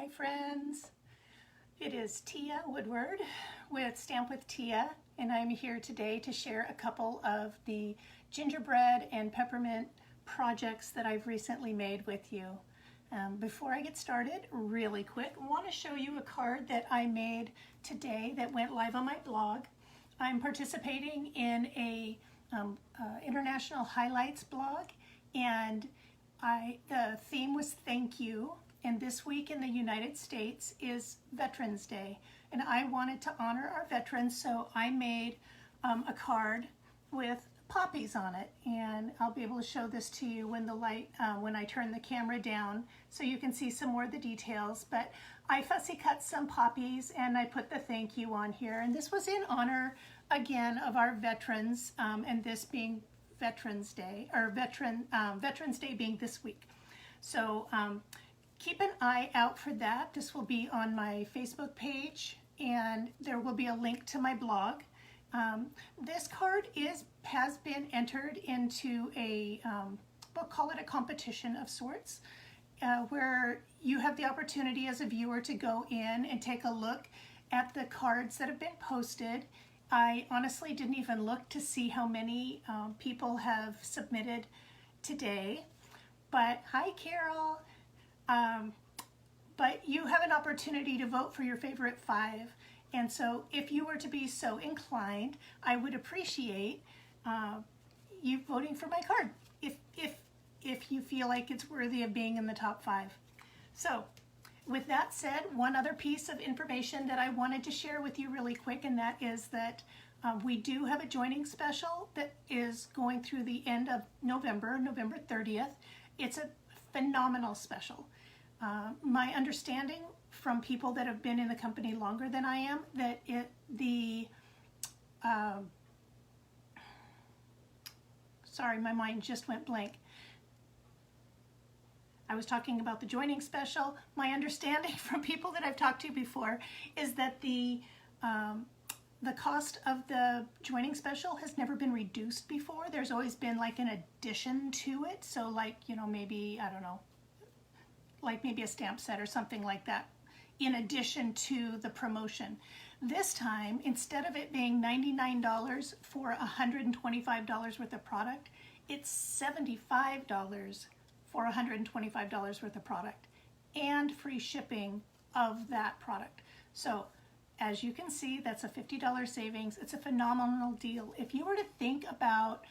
Hi friends, it is Tia Woodward with Stamp with Tia, and I'm here today to share a couple of the gingerbread and peppermint projects that I've recently made with you. Before I get started, really quick, I want to show you a card that I made today that went live on my blog. I'm participating in a international highlights blog, and the theme was thank you. And this week in the United States is Veterans Day, and I wanted to honor our veterans, so I made a card with poppies on it, and I'll be able to show this to you when when I turn the camera down so you can see some more of the details. But I fussy cut some poppies and I put the thank you on here, and this was in honor again of our veterans, and this being Veterans Day, or Veterans Day being this week. So keep an eye out for that. This will be on my Facebook page, and there will be a link to my blog. This card has been entered into a, we'll call it a competition of sorts, where you have the opportunity as a viewer to go in and take a look at the cards that have been posted. I honestly didn't even look to see how many people have submitted today, but hi Carol. But you have an opportunity to vote for your favorite 5, and so if you were to be so inclined, I would appreciate you voting for my card if you feel like it's worthy of being in the top 5. So with that said, one other piece of information that I wanted to share with you really quick, and that is that we do have a joining special that is going through the end of November 30th. It's a phenomenal special. My understanding from people that have been in the company longer than I am, that sorry, my mind just went blank. I was talking about the joining special. My understanding from people that I've talked to before is that the cost of the joining special has never been reduced before. There's always been like an addition to it. So like, you know, maybe, I don't know, like maybe a stamp set or something like that in addition to the promotion. This time, instead of it being $99 for $125 worth of product, it's $75 for $125 worth of product and free shipping of that product. So as you can see, that's a $50 savings. It's a phenomenal deal. If you were to think about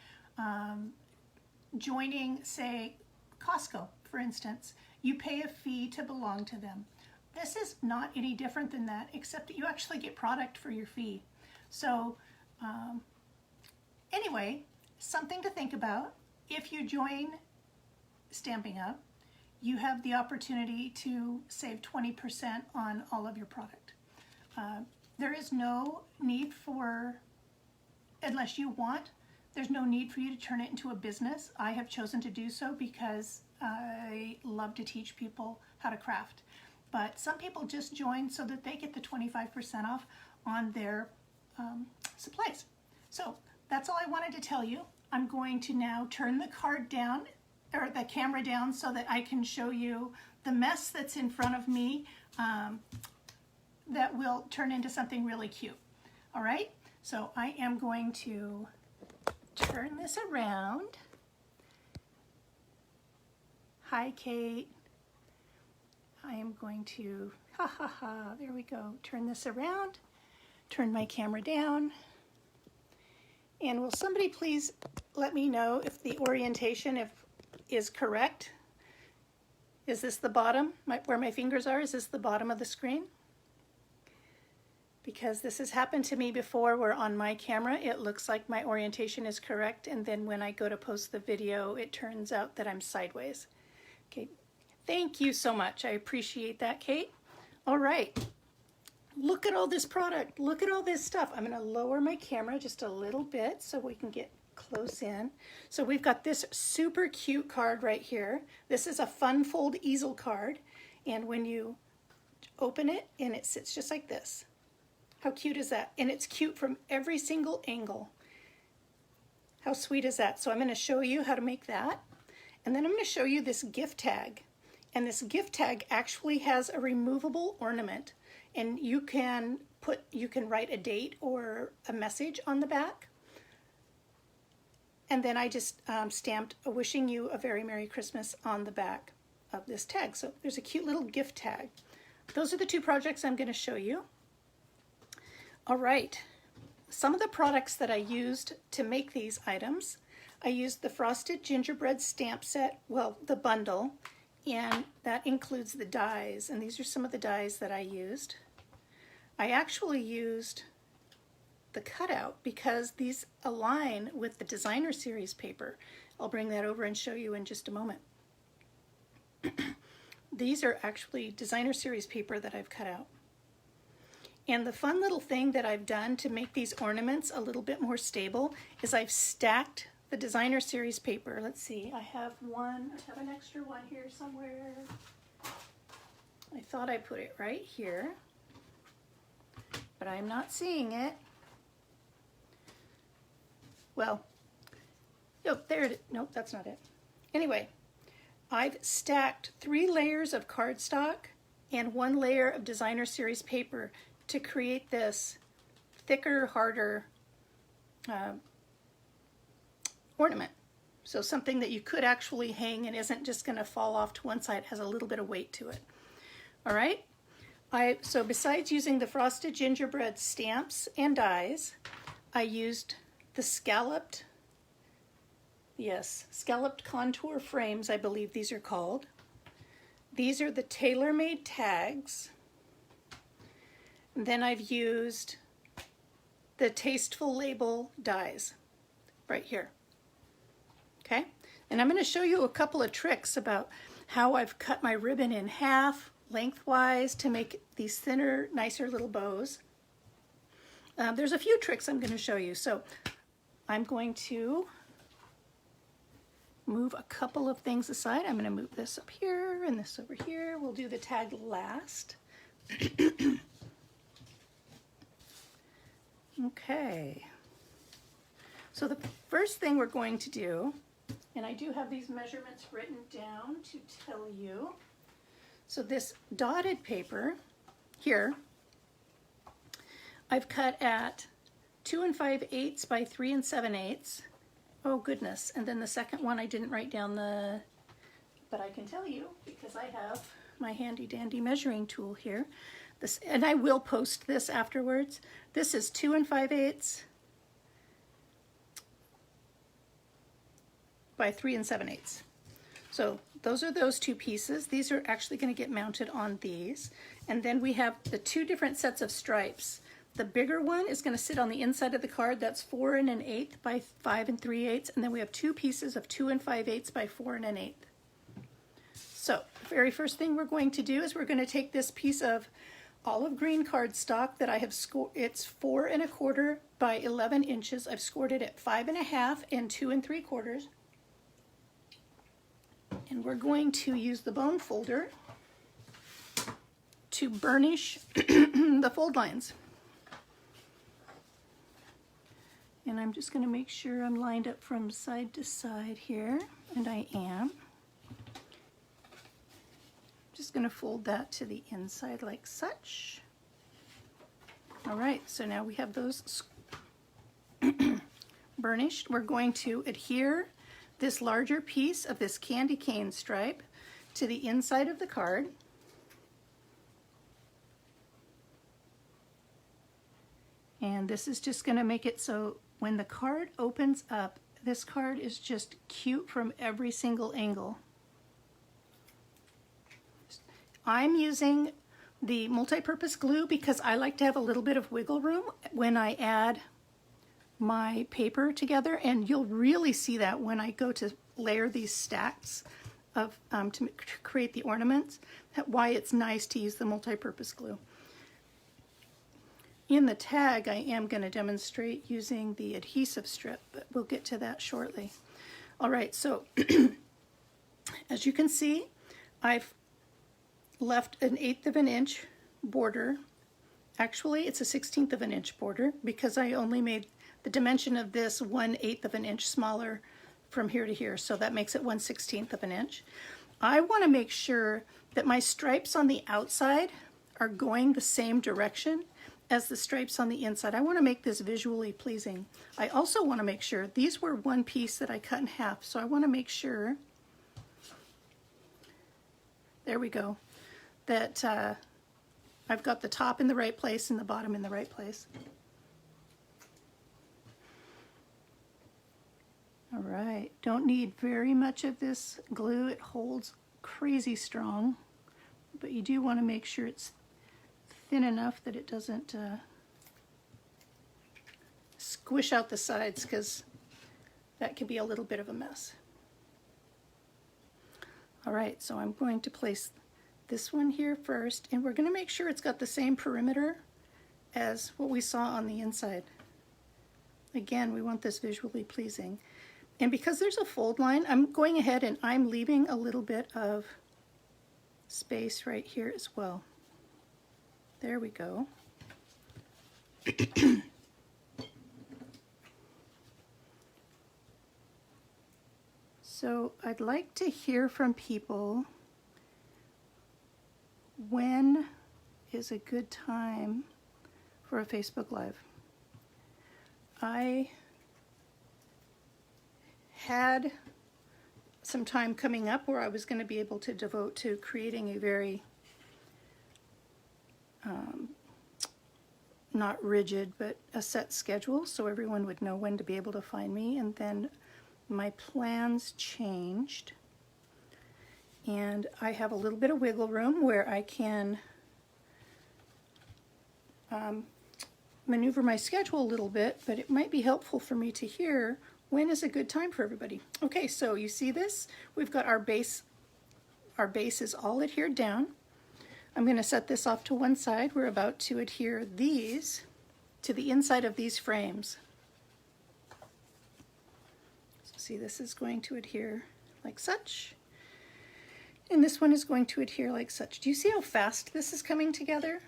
joining, say, Costco, for instance, you pay a fee to belong to them. This is not any different than that, except that you actually get product for your fee. So anyway, something to think about. If you join Stampin' Up, you have the opportunity to save 20% on all of your product. There is no need for, unless you want, there's no need for you to turn it into a business. I have chosen to do so because I love to teach people how to craft. But some people just join so that they get the 25% off on their supplies. So that's all I wanted to tell you. I'm going to now turn the card down, or the camera down, so that I can show you the mess that's in front of me that will turn into something really cute. All right, so I am going to turn this around. Hi, Kate. I am going to, there we go, turn this around, turn my camera down, and will somebody please let me know if the orientation is correct? Is this the bottom, where my fingers are? Is this the bottom of the screen? Because this has happened to me before, where on my camera it looks like my orientation is correct, and then when I go to post the video it turns out that I'm sideways. Okay, thank you so much. I appreciate that, Kate. All right, look at all this product. Look at all this stuff. I'm gonna lower my camera just a little bit so we can get close in. So we've got this super cute card right here. This is a fun fold easel card, and when you open it, and it sits just like this. How cute is that? And it's cute from every single angle. How sweet is that? So I'm going to show you how to make that. And then I'm going to show you this gift tag. And this gift tag actually has a removable ornament, and you can write a date or a message on the back. And then I just stamped a wishing you a very Merry Christmas on the back of this tag. So there's a cute little gift tag. Those are the two projects I'm going to show you. All right, some of the products that I used to make these items, I used the Frosted Gingerbread stamp set, well, the bundle, and that includes the dies, and these are some of the dies that I used. I actually used the cutout because these align with the designer series paper. I'll bring that over and show you in just a moment. These are actually designer series paper that I've cut out. And the fun little thing that I've done to make these ornaments a little bit more stable is I've stacked the designer series paper. Let's see, I have an extra one here somewhere. I thought I put it right here, but I'm not seeing it. Well, oh, there it is. Nope, that's not it. Anyway, I've stacked 3 layers of cardstock and 1 layer of designer series paper to create this thicker, harder ornament. So something that you could actually hang and isn't just going to fall off to one side, has a little bit of weight to it. All right. So besides using the Frosted Gingerbread stamps and dies, I used the scalloped contour frames, I believe these are called. These are the tailor-made tags. And then I've used the Tasteful Label dies right here. Okay, and I'm going to show you a couple of tricks about how I've cut my ribbon in half lengthwise to make these thinner, nicer little bows. There's a few tricks I'm going to show you. So I'm going to move a couple of things aside. I'm going to move this up here and this over here. We'll do the tag last. Okay. So the first thing we're going to do, and I do have these measurements written down to tell you. So this dotted paper here, I've cut at 2 5/8 by 3 7/8. Oh goodness, and then the second one I didn't write down but I can tell you because I have my handy dandy measuring tool here. This, and I will post this afterwards. This is 2 5/8 by 3 7/8. So those are those two pieces. These are actually going to get mounted on these. And then we have the 2 different sets of stripes. The bigger one is going to sit on the inside of the card. That's 4 1/8 by 5 3/8. And then we have 2 pieces of 2 5/8 by 4 1/8. So the very first thing we're going to do is we're going to take this piece of olive green cardstock that I have scored. It's 4 1/4 by 11 inches. I've scored it at 5 1/2 and 2 3/4. And we're going to use the bone folder to burnish the fold lines. And I'm just going to make sure I'm lined up from side to side here, and I am. Just going to fold that to the inside like such. All right, so now we have those burnished. We're going to adhere this larger piece of this candy cane stripe to the inside of the card. And this is just going to make it so when the card opens up, this card is just cute from every single angle. I'm using the multi-purpose glue because I like to have a little bit of wiggle room when I add my paper together, and you'll really see that when I go to layer these stacks of to create the ornaments, why it's nice to use the multi-purpose glue. In the tag, I am going to demonstrate using the adhesive strip, but we'll get to that shortly. All right, so as you can see, I've left an 1/8 of an inch border. Actually, it's a 1/16 of an inch border because I only made the dimension of this 1/8 of an inch smaller from here to here, so that makes it 1/16 of an inch. I want to make sure that my stripes on the outside are going the same direction as the stripes on the inside. I want to make this visually pleasing. I also want to make sure, these were one piece that I cut in half, so I want to make sure, there we go, that I've got the top in the right place and the bottom in the right place. All right, don't need very much of this glue. It holds crazy strong, but you do want to make sure it's thin enough that it doesn't squish out the sides, because that can be a little bit of a mess. All right, so I'm going to place this one here first, and we're going to make sure it's got the same perimeter as what we saw on the inside. Again, we want this visually pleasing. And because there's a fold line, I'm going ahead and I'm leaving a little bit of space right here as well. There we go. So I'd like to hear from people. When is a good time for a Facebook Live? I had some time coming up where I was going to be able to devote to creating a very not rigid, but a set schedule so everyone would know when to be able to find me. And then my plans changed, and I have a little bit of wiggle room where I can maneuver my schedule a little bit, but it might be helpful for me to hear when is a good time for everybody. Okay, so you see this? We've got our base. Our base is all adhered down. I'm going to set this off to one side. We're about to adhere these to the inside of these frames. So see, this is going to adhere like such, and this one is going to adhere like such. Do you see how fast this is coming together?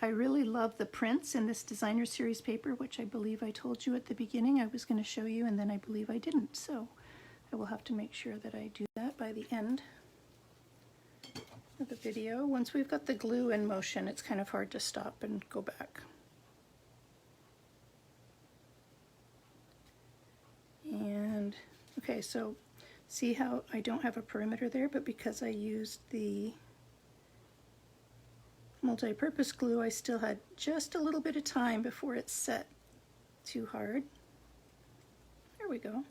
I really love the prints in this designer series paper, which I believe I told you at the beginning I was going to show you, and then I believe I didn't. So I will have to make sure that I do that by the end of the video. Once we've got the glue in motion, it's kind of hard to stop and go back. And okay, so see how I don't have a perimeter there, but because I used the multi-purpose glue, I still had just a little bit of time before it set too hard. There we go.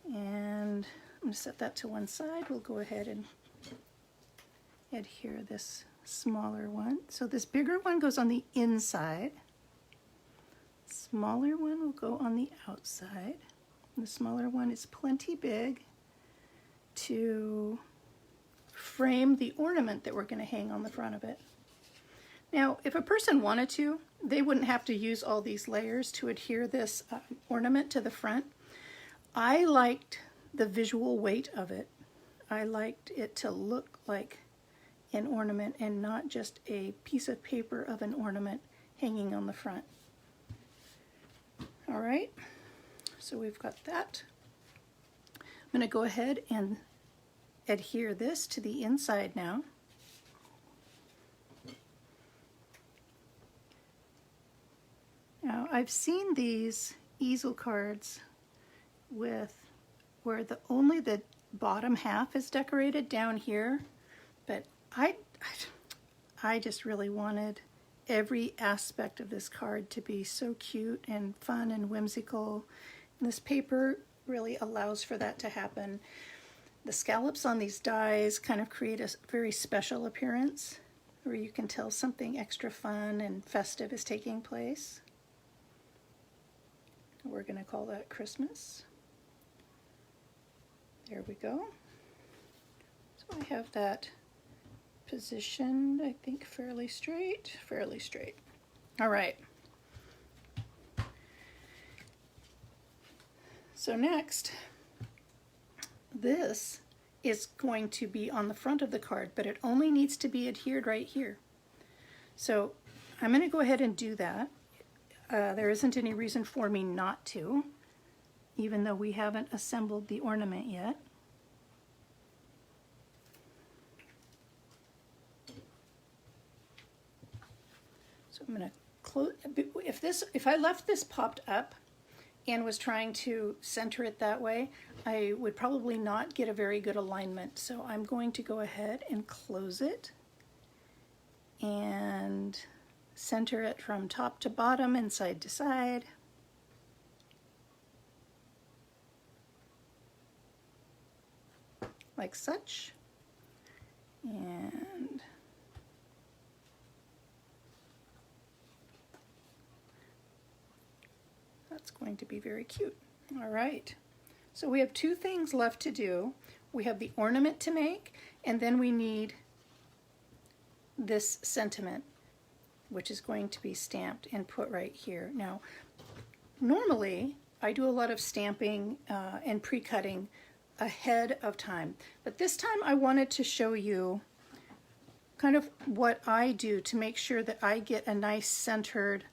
And I'm going to set that to one side. We'll go ahead and adhere this smaller one. So this bigger one goes on the inside. Smaller one will go on the outside. And the smaller one is plenty big to frame the ornament that we're going to hang on the front of it. Now, if a person wanted to, they wouldn't have to use all these layers to adhere this ornament to the front. I liked the visual weight of it. I liked it to look like an ornament and not just a piece of paper of an ornament hanging on the front. All right, so we've got that. I'm going to go ahead and adhere this to the inside now. Now, I've seen these easel cards with where only the bottom half is decorated down here, but I just really wanted every aspect of this card to be so cute and fun and whimsical. And this paper really allows for that to happen. The scallops on these dies kind of create a very special appearance where you can tell something extra fun and festive is taking place. We're going to call that Christmas. There we go. So I have that positioned, I think, fairly straight. All right. So next, this is going to be on the front of the card, but it only needs to be adhered right here. So I'm going to go ahead and do that. there isn't any reason for me not to, even though we haven't assembled the ornament yet. So I'm going to close. If I left this popped up and was trying to center it that way, I would probably not get a very good alignment. So I'm going to go ahead and close it and center it from top to bottom and side to side. Like such. And that's going to be very cute. All right. So we have two things left to do. We have the ornament to make, and then we need this sentiment, which is going to be stamped and put right here. Now, normally I do a lot of stamping and pre-cutting ahead of time, but this time I wanted to show you kind of what I do to make sure that I get a nice centered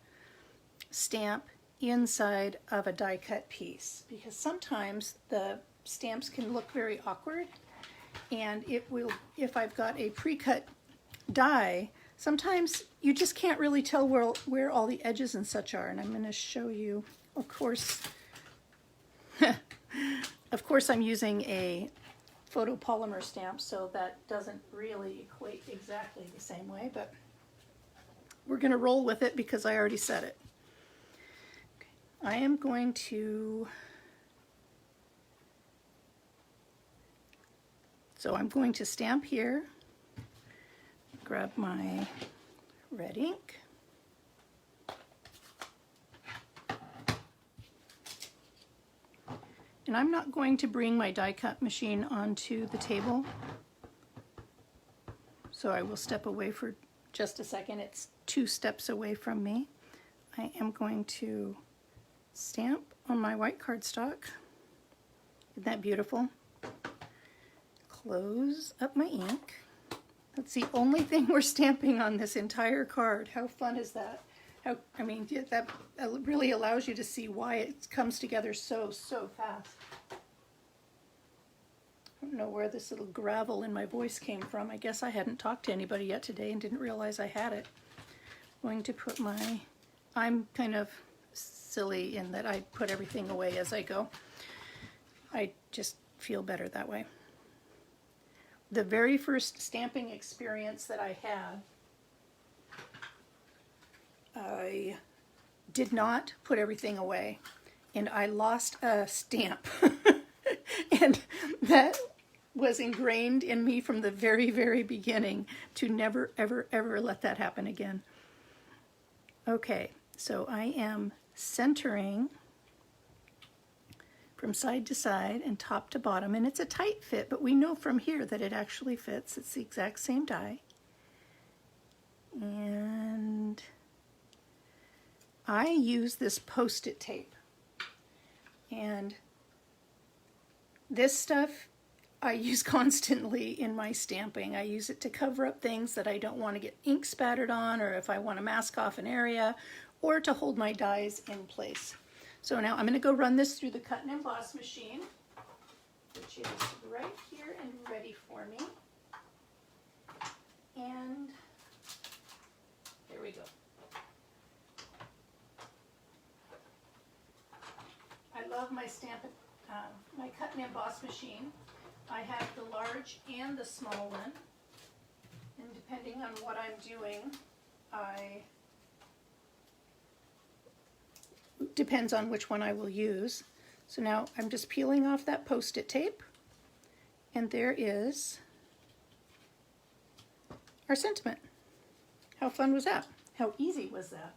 stamp inside of a die cut piece, because sometimes the stamps can look very awkward, and it will, if I've got a pre-cut die, sometimes you just can't really tell where all the edges and such are. And I'm going to show you, of course, of course I'm using a photopolymer stamp, so that doesn't really equate exactly the same way, but we're going to roll with it because I already said it. I am going to, so I'm going to stamp here, grab my red ink, and I'm not going to bring my die cut machine onto the table, so I will step away for just a second. It's 2 steps away from me. I am going to stamp on my white cardstock. Isn't that beautiful? Close up my ink. That's the only thing we're stamping on this entire card. How fun is that? I mean, that really allows you to see why it comes together so fast. I don't know where this little gravel in my voice came from. I guess I hadn't talked to anybody yet today and didn't realize I had it. I'm going to put my, I'm kind of silly in that I put everything away as I go. I just feel better that way. The very first stamping experience that I had, I did not put everything away, and I lost a stamp. And that was ingrained in me from the very beginning to never, ever let that happen again. Okay, so I am centering from side to side and top to bottom, and it's a tight fit, but we know from here that it actually fits. It's the exact same die. And I use this Post-it tape, and this stuff I use constantly in my stamping. I use it to cover up things that I don't want to get ink spattered on, or if I want to mask off an area, or to hold my dies in place. So now I'm going to go run this through the cut and emboss machine, which is right here and ready for me. And there we go. I love my my cut and emboss machine. I have the large and the small one, and depending on what I'm doing, depends on which one I will use. So now I'm just peeling off that Post-it tape, and there is our sentiment. How fun was that? How easy was that?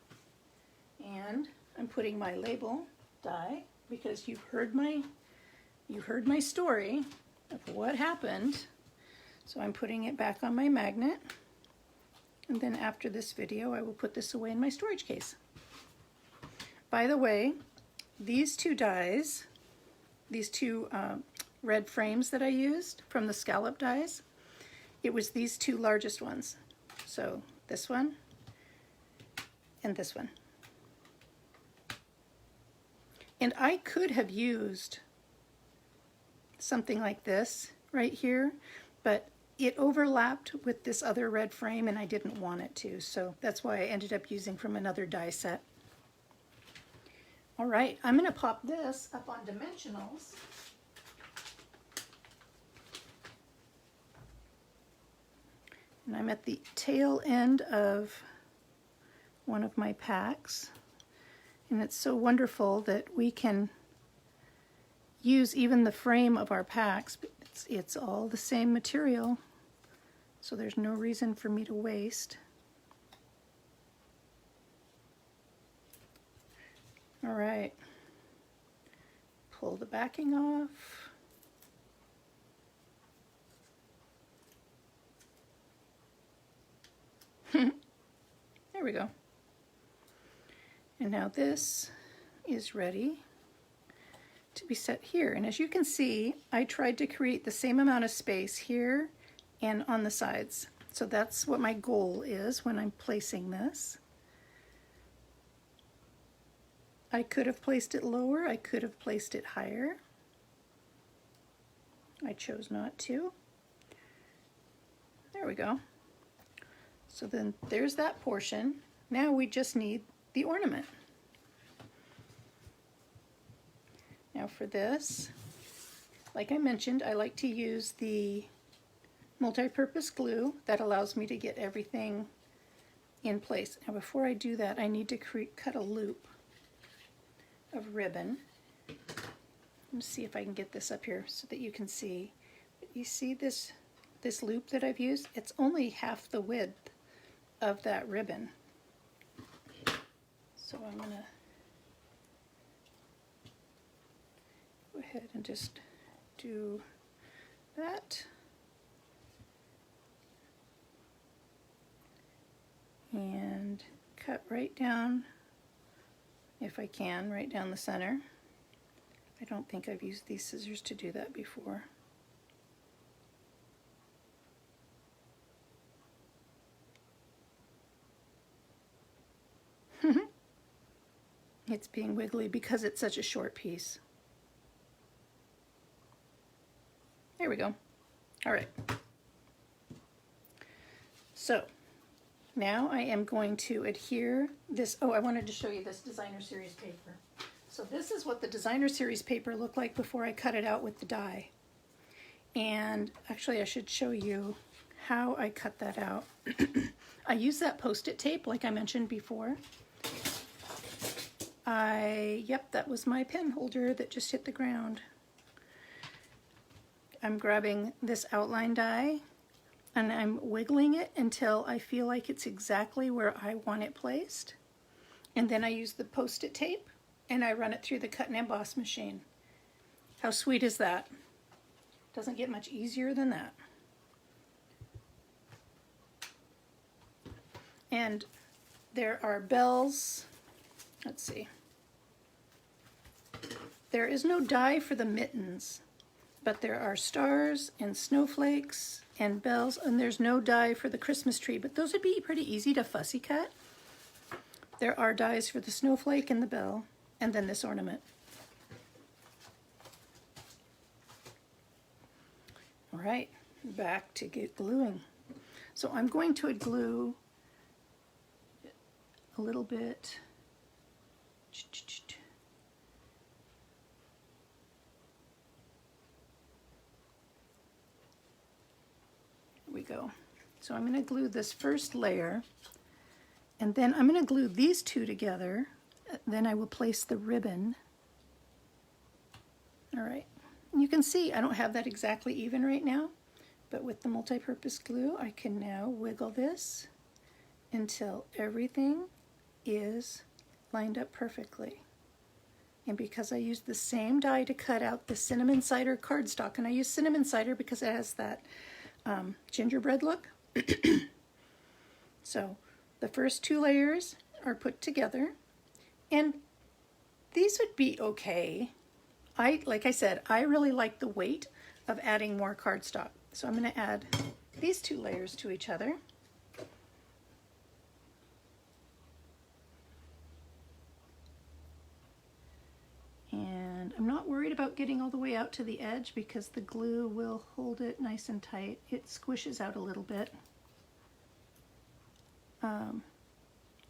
And I'm putting my label die, because you've heard my story of what happened. So I'm putting it back on my magnet, and then after this video I will put this away in my storage case. By the way, these two dies, these two red frames that I used from the scallop dies, it was these two largest ones. So this one and this one. And I could have used something like this right here, but it overlapped with this other red frame and I didn't want it to, so that's why I ended up using from another die set. All right, I'm going to pop this up on dimensionals. And I'm at the tail end of one of my packs. And it's so wonderful that we can use even the frame of our packs, but it's all the same material, so there's no reason for me to waste. All right, pull the backing off. There we go. And now this is ready to be set here. And as you can see, I tried to create the same amount of space here and on the sides. So that's what my goal is when I'm placing this. I could have placed it lower, I could have placed it higher. I chose not to. There we go. So then there's that portion. Now we just need the ornament. Now for this, like I mentioned, I like to use the multi-purpose glue that allows me to get everything in place. Now before I do that, I need to cut a loop of ribbon. Let me see if I can get this up here so that you can see. You see this loop that I've used? It's only half the width of that ribbon. So I'm going to go ahead and just do that. And cut right down, if I can, right down the center. I don't think I've used these scissors to do that before. It's being wiggly because it's such a short piece. There we go. All right. So now I am going to adhere this. Oh, I wanted to show you this designer series paper. So this is what the designer series paper looked like before I cut it out with the die. And actually I should show you how I cut that out. I use that Post-it tape like I mentioned before. Yep, that was my pen holder that just hit the ground. I'm grabbing this outline die and I'm wiggling it until I feel like it's exactly where I want it placed. And then I use the Post-it tape and I run it through the cut and emboss machine. How sweet is that? Doesn't get much easier than that. And there are bells. Let's see. There is no die for the mittens, but there are stars and snowflakes and bells, and there's no die for the Christmas tree, but those would be pretty easy to fussy cut. There are dies for the snowflake and the bell, and then this ornament. All right, back to get gluing. So I'm going to glue a little bit. Here we go. So I'm going to glue this first layer, and then I'm going to glue these two together. Then I will place the ribbon. All right. You can see I don't have that exactly even right now, but with the multi-purpose glue, I can now wiggle this until everything is lined up perfectly. And because I used the same die to cut out the cinnamon cider cardstock, and I use cinnamon cider because it has that gingerbread look. So the first two layers are put together, and these would be okay. Like I said, I really like the weight of adding more cardstock. So I'm going to add these two layers to each other. And I'm not worried about getting all the way out to the edge because the glue will hold it nice and tight. It squishes out a little bit.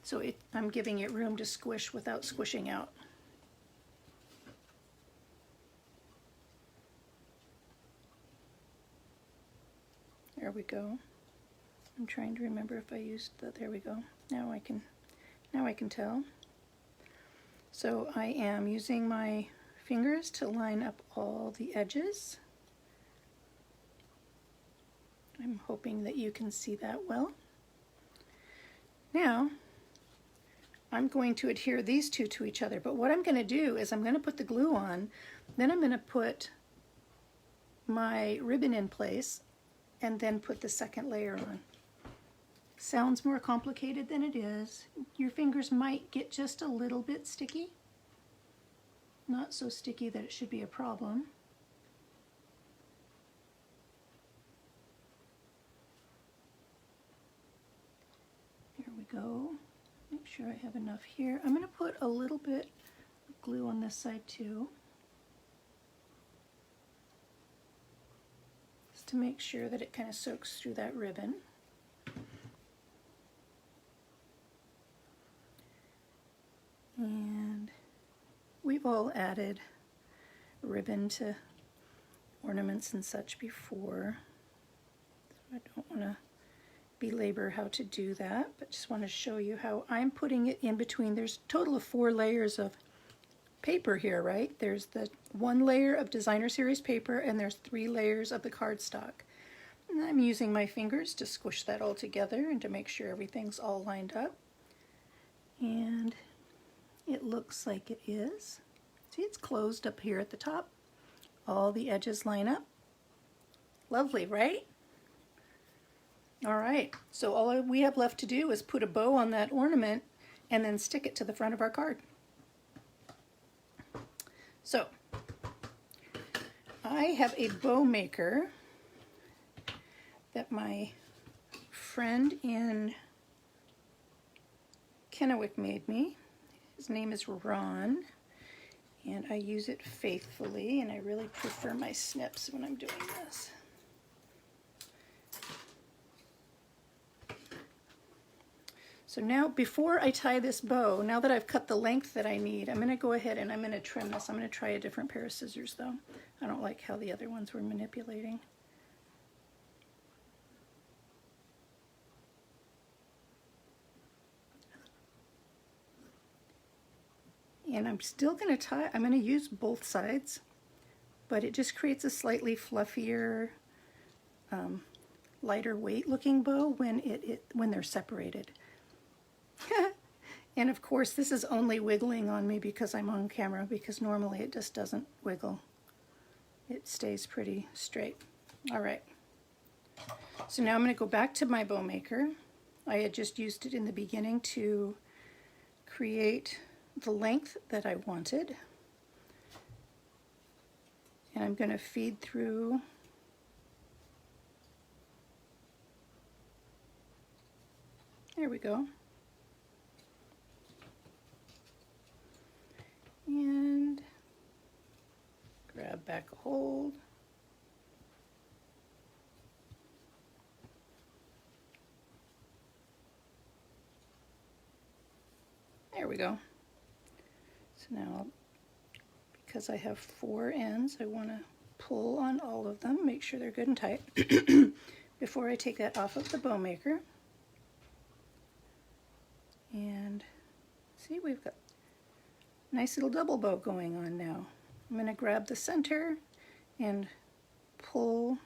So I'm giving it room to squish without squishing out. There we go. I'm trying to remember if I used that. There we go. Now I can tell. So I am using my fingers to line up all the edges. I'm hoping that you can see that well. Now I'm going to adhere these two to each other, but what I'm going to do is I'm going to put the glue on, then I'm going to put my ribbon in place, and then put the second layer on. Sounds more complicated than it is. Your fingers might get just a little bit sticky. Not so sticky that it should be a problem. Here we go. Make sure I have enough here. I'm going to put a little bit of glue on this side too, just to make sure that it kind of soaks through that ribbon. And we've all added ribbon to ornaments and such before, so I don't want to belabor how to do that, but just want to show you how I'm putting it in between. There's a total of 4 layers of paper here, right? There's the 1 layer of designer series paper, and there's 3 layers of the cardstock. And I'm using my fingers to squish that all together and to make sure everything's all lined up. And it looks like it is. See, it's closed up here at the top. All the edges line up. Lovely, right? All right, so all we have left to do is put a bow on that ornament and then stick it to the front of our card. So I have a bow maker that my friend in Kennewick made me. His name is Ron, and I use it faithfully, and I really prefer my snips when I'm doing this. So now, before I tie this bow, now that I've cut the length that I need, I'm going to go ahead and I'm going to trim this. I'm going to try a different pair of scissors though. I don't like how the other ones were manipulating. And I'm still going to tie, I'm going to use both sides, but it just creates a slightly fluffier, lighter weight looking bow when they're separated. And of course this is only wiggling on me because I'm on camera, because normally it just doesn't wiggle. It stays pretty straight. All right. So now I'm going to go back to my bow maker. I had just used it in the beginning to create the length that I wanted. And I'm going to feed through there we go. And grab back a hold. There we go. So now, because I have 4 ends, I want to pull on all of them, make sure they're good and tight before I take that off of the bow maker. And see, we've got a nice little double bow going on now. I'm going to grab the center and pull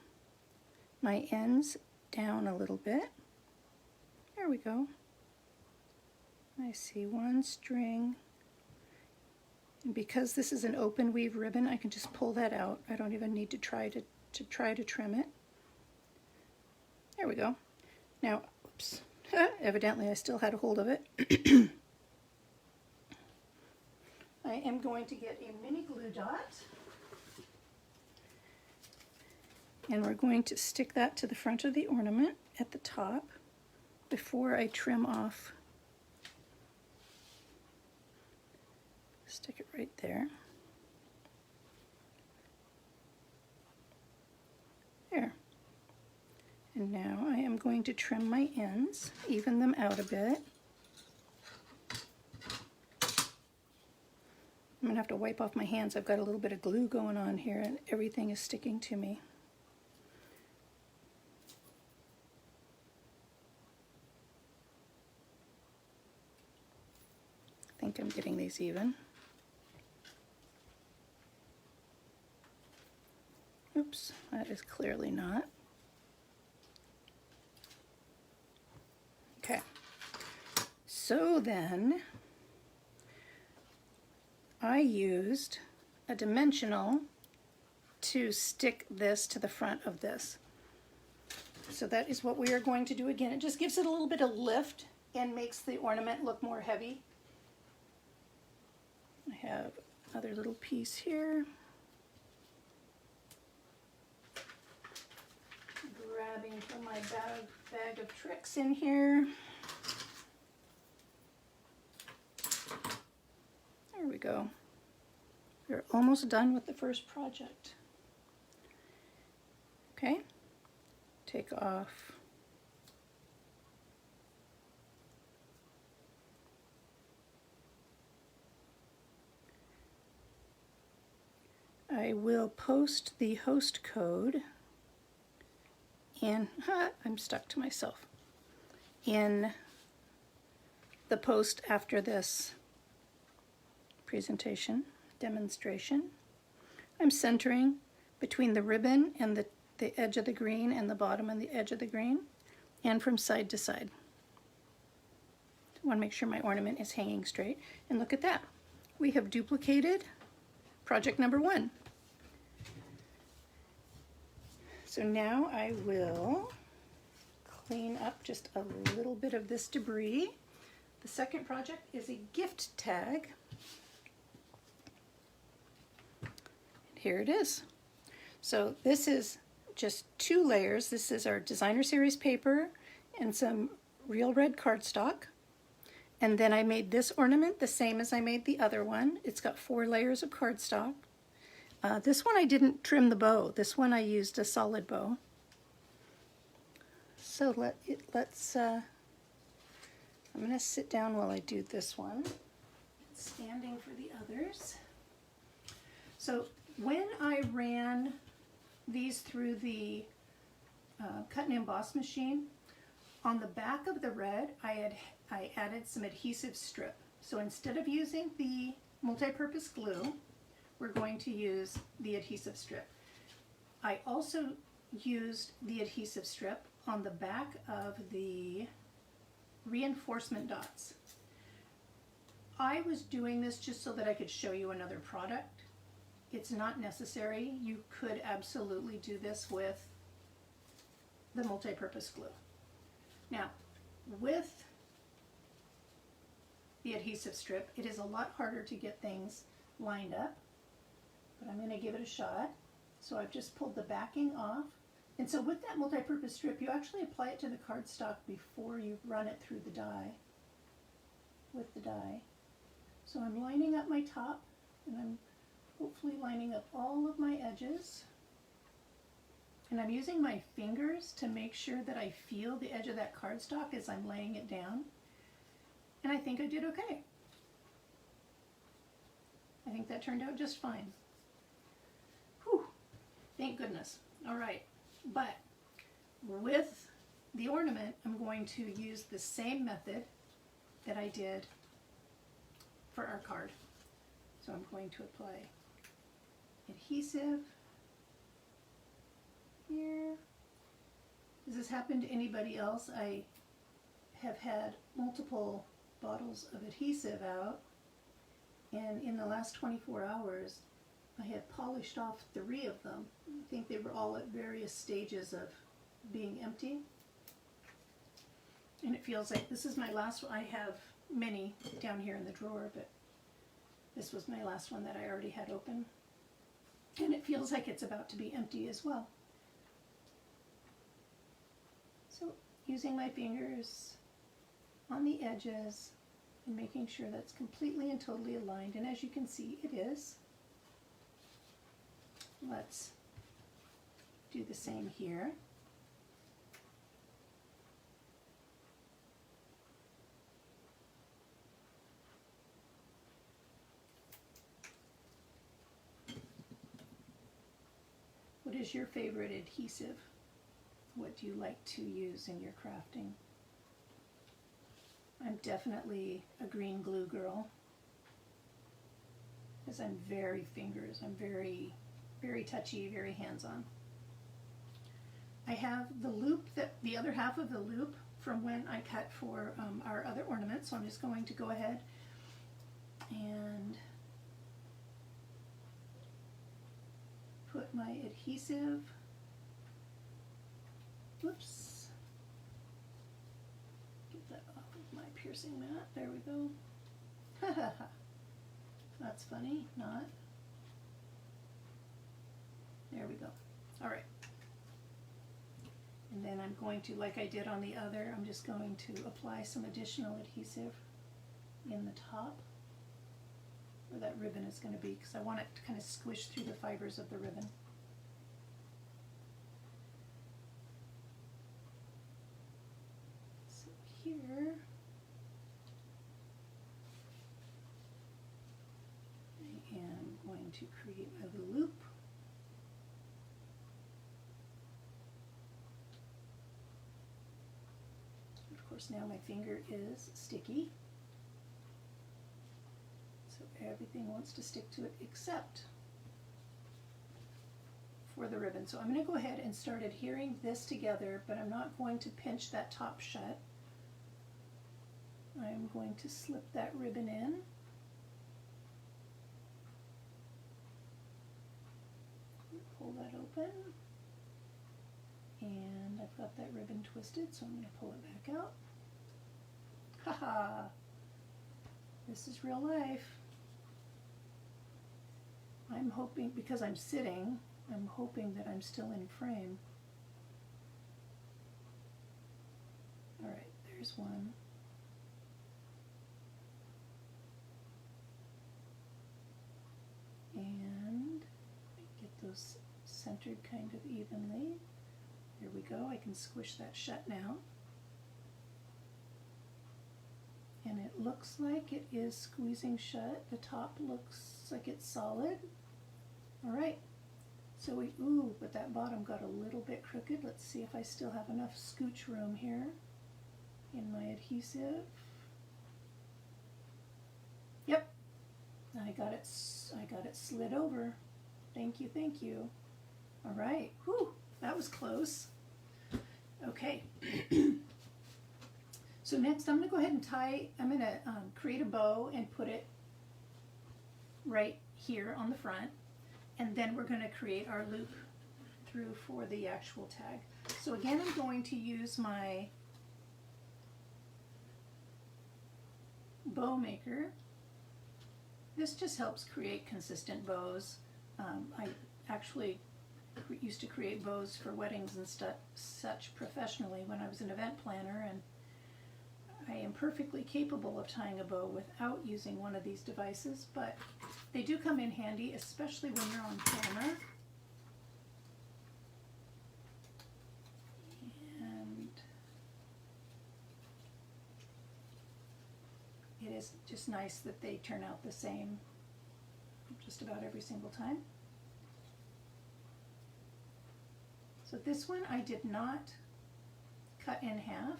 my ends down a little bit. There we go. I see 1 string. And because this is an open weave ribbon, I can just pull that out. I don't even need to try to trim it. There we go. Now, oops, evidently I still had a hold of it. I am going to get a mini glue dot, and we're going to stick that to the front of the ornament at the top before I trim off. Stick it right there. And now I am going to trim my ends, even them out a bit. I'm gonna have to wipe off my hands. I've got a little bit of glue going on here and everything is sticking to me. I think I'm getting these even. Oops, that is clearly not. Okay, so then I used a dimensional to stick this to the front of this. So that is what we are going to do again. It just gives it a little bit of lift and makes the ornament look more heavy. I have another little piece here. Grabbing from my bag of tricks in here. There we go. We're almost done with the first project. Okay, take off I will post the host code in, I'm stuck to myself, in the post after this presentation, demonstration. I'm centering between the ribbon and the edge of the green and the bottom and the edge of the green, and from side to side. I want to make sure my ornament is hanging straight. And look at that. We have duplicated project number 1. So now I will clean up just a little bit of this debris. The second project is a gift tag. Here it is. So this is just 2 layers. This is our designer series paper and some real red cardstock. And then I made this ornament the same as I made the other one. It's got 4 layers of cardstock. This one I didn't trim the bow. This one I used a solid bow. So I'm going to sit down while I do this one. Standing for the others. So when I ran these through the cut and emboss machine, on the back of the red I added some adhesive strip. So instead of using the multi-purpose glue, we're going to use the adhesive strip. I also used the adhesive strip on the back of the reinforcement dots. I was doing this just so that I could show you another product. It's not necessary. You could absolutely do this with the multi-purpose glue. Now, with the adhesive strip, it is a lot harder to get things lined up, but I'm going to give it a shot. So I've just pulled the backing off. And so with that multi-purpose strip, you actually apply it to the cardstock before you run it through the die, with the die. So I'm lining up my top, and I'm hopefully lining up all of my edges. And I'm using my fingers to make sure that I feel the edge of that cardstock as I'm laying it down. And I think I did okay. I think that turned out just fine. Whew, thank goodness. All right, but with the ornament, I'm going to use the same method that I did for our card. So I'm going to apply adhesive here. Does this happen to anybody else? I have had multiple bottles of adhesive out, and in the last 24 hours I have polished off 3 of them. I think they were all at various stages of being empty, and it feels like this is my last one. I have many down here in the drawer, but this was my last one that I already had open, and it feels like it's about to be empty as well. So using my fingers on the edges and making sure that's completely and totally aligned, and as you can see, it is. Let's do the same here. is your favorite adhesive? What do you like to use in your crafting? I'm definitely a green glue girl, because I'm very fingers. I'm very, very touchy, very hands-on. I have the loop, the other half of the loop from when I cut for our other ornament, so I'm just going to go ahead and put my adhesive, whoops, get that off of my piercing mat, there we go. Ha ha ha, that's funny, not. There we go, all right. And then I'm going to, like I did on the other, I'm just going to apply some additional adhesive in the top where that ribbon is going to be, because I want it to kind of squish through the fibers of the ribbon. So here, I am going to create my little loop. Of course, now my finger is sticky, so everything wants to stick to it except for the ribbon. So I'm going to go ahead and start adhering this together, but I'm not going to pinch that top shut. I'm going to slip that ribbon in. Pull that open. And I've got that ribbon twisted, so I'm going to pull it back out. Haha! This is real life. I'm hoping, because I'm sitting, I'm hoping that I'm still in frame. Alright, there's one. And get those centered kind of evenly. Here we go, I can squish that shut now. And it looks like it is squeezing shut. The top looks like it's solid. Alright, so ooh, but that bottom got a little bit crooked. Let's see if I still have enough scooch room here in my adhesive. Yep, I got it slid over. Thank you, thank you. Alright, whew. That was close. Okay. So next I'm going to go ahead and I'm going to create a bow and put it right here on the front. And then we're going to create our loop through for the actual tag. So again, I'm going to use my bow maker. This just helps create consistent bows. I actually used to create bows for weddings and such professionally when I was an event planner, and I am perfectly capable of tying a bow without using one of these devices, but they do come in handy, especially when you're on camera. And it is just nice that they turn out the same just about every single time. So this one I did not cut in half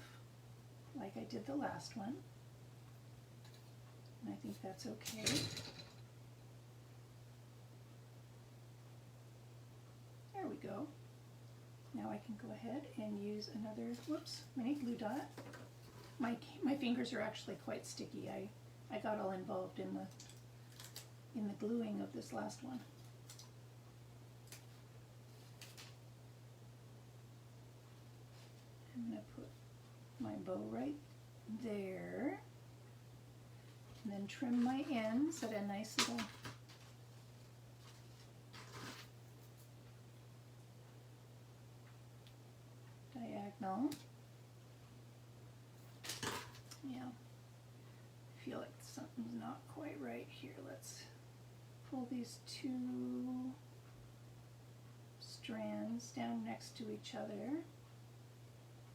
like I did the last one, and I think that's okay. There we go. Now I can go ahead and use another, whoops, mini glue dot. My fingers are actually quite sticky. I got all involved in the gluing of this last one. I'm going to put my bow right there, and then trim my ends at a nice little diagonal. Yeah, I feel like something's not quite right here. Let's pull these two strands down next to each other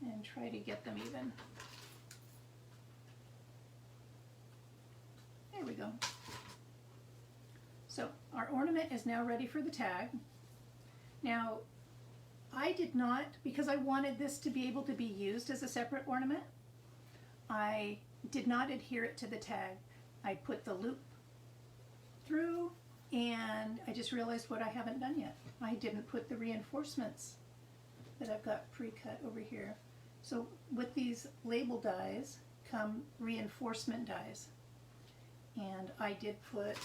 and try to get them even. There we go. So our ornament is now ready for the tag. Now I did not, because I wanted this to be able to be used as a separate ornament, I did not adhere it to the tag. I put the loop through, and I just realized what I haven't done yet. I didn't put the reinforcements that I've got pre-cut over here. So with these label dies come reinforcement dies. And I did put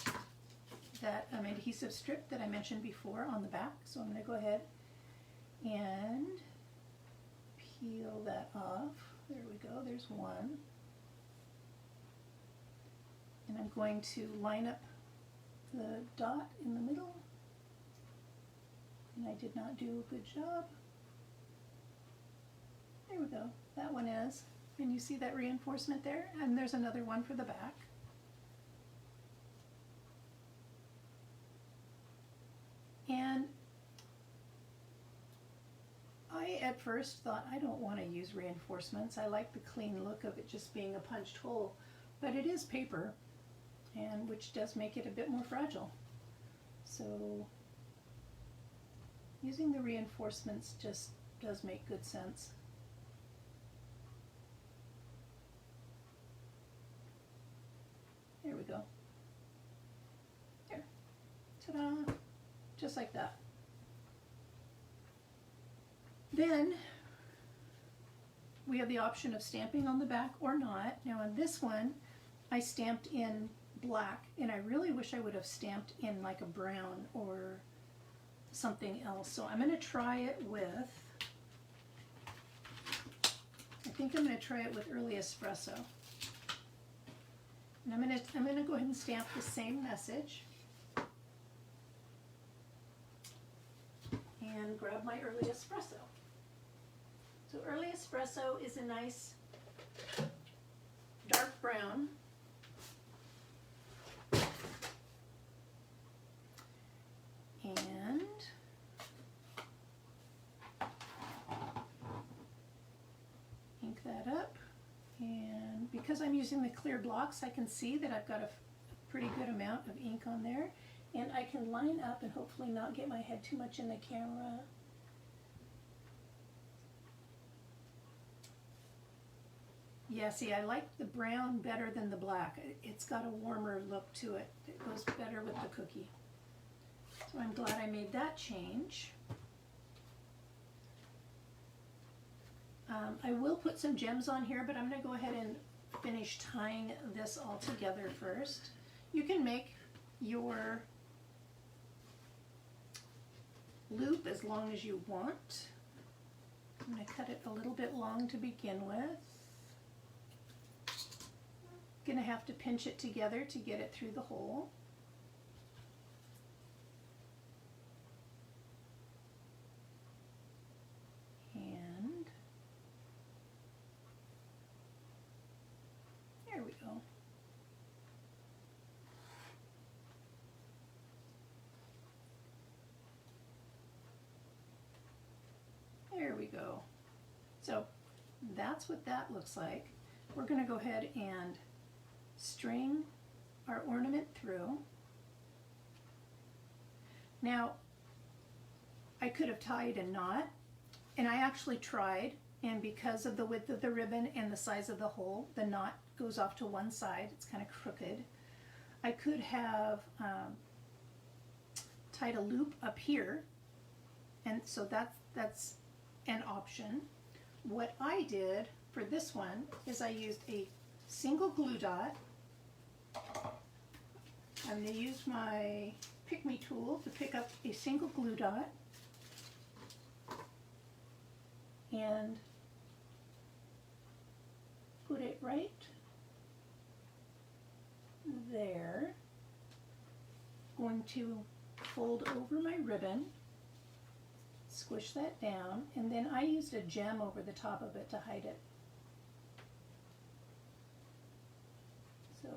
that adhesive strip that I mentioned before on the back. So I'm going to go ahead and peel that off. There we go, there's one. And I'm going to line up the dot in the middle. And I did not do a good job. There we go, that one is. And you see that reinforcement there? And there's another one for the back. And I at first thought, I don't want to use reinforcements. I like the clean look of it just being a punched hole, but it is paper, and which does make it a bit more fragile. So using the reinforcements just does make good sense. There we go. There. Ta-da! Just like that. Then we have the option of stamping on the back or not. Now on this one, I stamped in black, and I really wish I would have stamped in like a brown or something else. So I'm going to try it with, I think I'm going to try it with Early Espresso. And I'm going to go ahead and stamp the same message. And grab my Early Espresso. So Early Espresso is a nice dark brown. And ink that up. And because I'm using the clear blocks, I can see that I've got a pretty good amount of ink on there. And I can line up and hopefully not get my head too much in the camera. Yeah, see, I like the brown better than the black. It's got a warmer look to it. It goes better with the cookie. So I'm glad I made that change. I will put some gems on here, but I'm going to go ahead and finish tying this all together first. You can make your loop as long as you want. I'm going to cut it a little bit long to begin with. Going to have to pinch it together to get it through the hole. And there we go. There we go. So that's what that looks like. We're going to go ahead and string our ornament through. Now, I could have tied a knot, and I actually tried, and because of the width of the ribbon and the size of the hole, the knot goes off to one side. It's kind of crooked. I could have tied a loop up here, and so that's an option. What I did for this one is I used a single glue dot. I'm going to use my Pick Me tool to pick up a single glue dot and put it right there. Going to fold over my ribbon, squish that down, and then I used a gem over the top of it to hide it. So,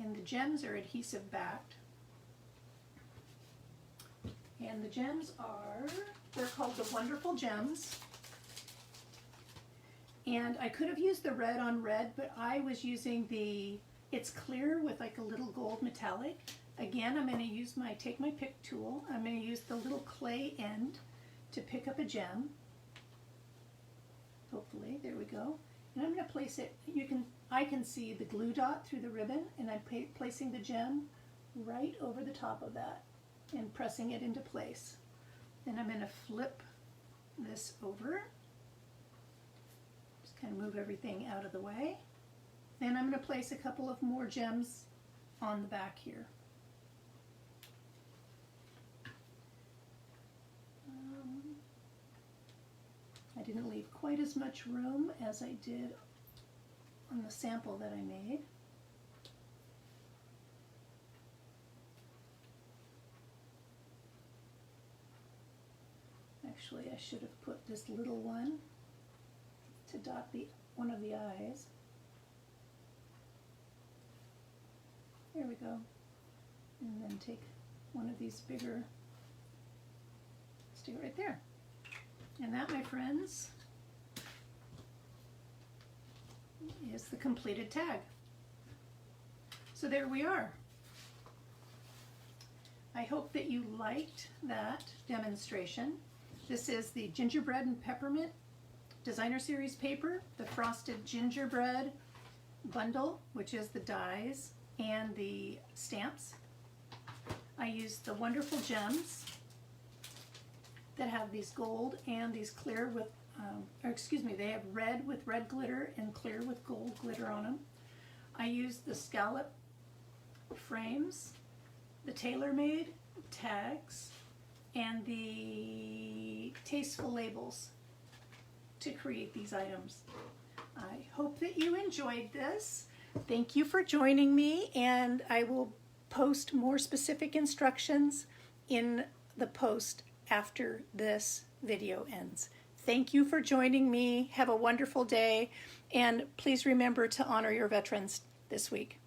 and the gems are adhesive backed. And the gems are, they're called the Wonderful Gems. And I could have used the red on red, but I was using the, it's clear with like a little gold metallic, Again, I'm going to take my pick tool. I'm going to use the little clay end to pick up a gem. Hopefully, there we go. And I'm going to place it, I can see the glue dot through the ribbon, and I'm placing the gem right over the top of that and pressing it into place. Then I'm going to flip this over. Just kind of move everything out of the way. Then I'm going to place a couple of more gems on the back here. I didn't leave quite as much room as I did on the sample that I made. Actually, I should have put this little one to dot one of the eyes. There we go. And then take one of these bigger, stick it right there. And that, my friends, is the completed tag. So there we are. I hope that you liked that demonstration. This is the Gingerbread and Peppermint Designer Series paper, the Frosted Gingerbread bundle, which is the dies and the stamps. I used the wonderful gems that have these gold and these clear with, they have red with red glitter and clear with gold glitter on them. I used the scallop frames, the tailor-made tags, and the tasteful labels to create these items. I hope that you enjoyed this. Thank you for joining me, and I will post more specific instructions in the post after this video ends. Thank you for joining me. Have a wonderful day, and please remember to honor your veterans this week.